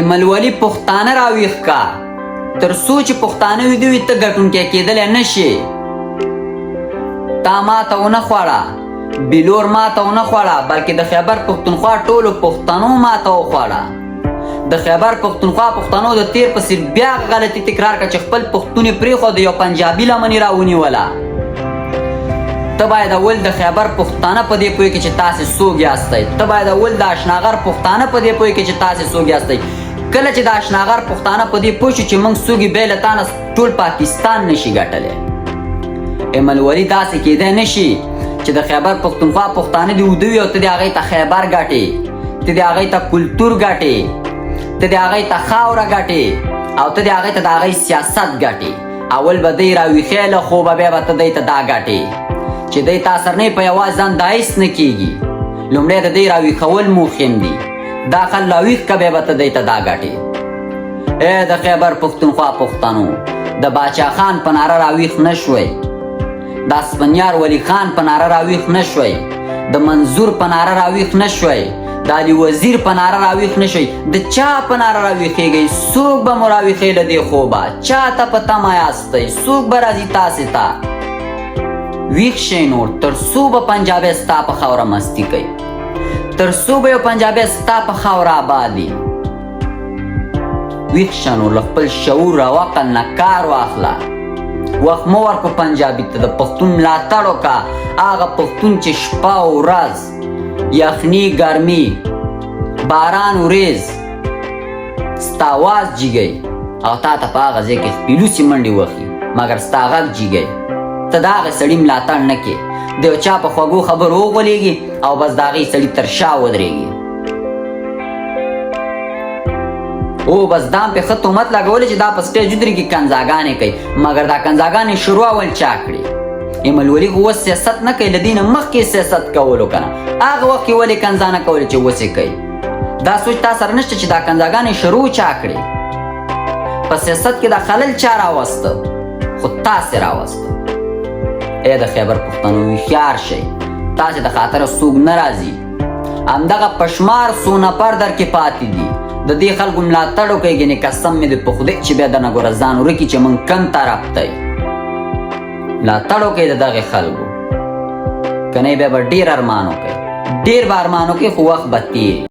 ملولي پښتانه راویښ کا تر څو چې پښتانه ویده وي ته ګټونکی کېدلی نه شي. تا ماته ونه خوړه، بلور ماته ونه خوړه، بلکې د خیبر پښتونخوا ټولو پښتنو ماته وخوړه. د خیبر پښتونخوا پښتنو د تیر په څېر بیا غلطي تکرار کړه چې خپل پښتون یې پرېښود یو پنجابي لمنې راونیوله. ته باید اول د خیبر پښتانه په دې پوهېږي چې تاسې څوک یاستئ. ته باید اول د اشناغر پښتانه په دې پوهېږي چې تاسې څوک یاستئ. کله چې د اشناغر پښتانه په دې پوه شو چې موږ څوک یې بیا له تا نه ټول پاکستان نشي ګټلی. ملولي داسې کېدی نه شي چې د خیبر پښتونخوا پښتانه دې وده وي او ته د هغوی ته خیبر ګټې، ته د هغوی ته کلتور ګټې، ته د هغوی ته خاوره ګټې او ته د هغوی ته د هغوی سیاست ګټې. اول به دی راویښې له خوبه بیا به ته دی ته دا ګټې چې دی تا سره نه په یوازې ځان دا هېڅ نه کېږي. لومړی د دی راویښول مهم دي. دا خل راویښ که بیا به ته دی ته دا ګټې. ای د خیبر پښتونخوا پښتنو، د باچا خان په ناره راویښ نه شوئ، د اسفندیار ولی خان په ناره راویښ نه شوئ، د منظور په ناره راویښ نه شوئ، د علي وزیر په ناره راویښ نه شوئ. د چا په ناره راویښېږئ؟ څوک به مو راویښوي له دې خوبه؟ چا ته په تمه یاستئ؟ څوک به راځي تاسې ته؟ ویښ شئ نور، تر څو به پنجابی ستا په خاوره مستي کوي، تر څو به یو پنجابی ستا په خاوره آباد وي. ویښ شه نور، له خپل شعور او عقل نه کار واخله. وخت مه ورکړه پنجابي ته، د پښتون ملاتړ وکړه. هغه پښتون چې شپه او ورځ یخني ګرمي باران وریځ ستا آواز جیږی او تا ته په هغه ځای کې خپیلوسې منډې وخي مګر ستا غږ جیږی. ته د هغې سړي ملاتړ نه کې، د یو چا په خوږو خبرو وغولېږي او بس د هغې سړي تر شا ودرېږي. او بس دا هم پې ښه تهمت لګولی چې دا په سټیج ودرېږي کنځاګانې کوي، مګر دا کنځاګانې شروع اول چا کړي؟ ملولي خو اوس سیاست نه کوي، له دې نه مخکې سیاست کولو که نه. هغه وخت کې ولې کنځا نه کولې چې اوس یې کوي؟ دا سوچ تا سره نشته چې دا کنځاګانې شروع چا کړي؟ په سیاست کې دا خلل چا راوسته؟ خو تاسې راوسته. ای د خیبر پښتنو هوښیار شئ، تاسې د خاطره څوک نه راځي. همدغه پشمار څو نفر در کې پاتې دي. د دې خلکو ملاتړ وکئ، ګینې قسم مې د په خدای چې بیا درنه ګوره ځان ورکي چې موږ کم طرف ته یو. ملاتړ وکئ د دغې خلکو، که نه بیا به ډېر ارمان وکئ، ډېر به ارمان وکئ خو وخت به تېر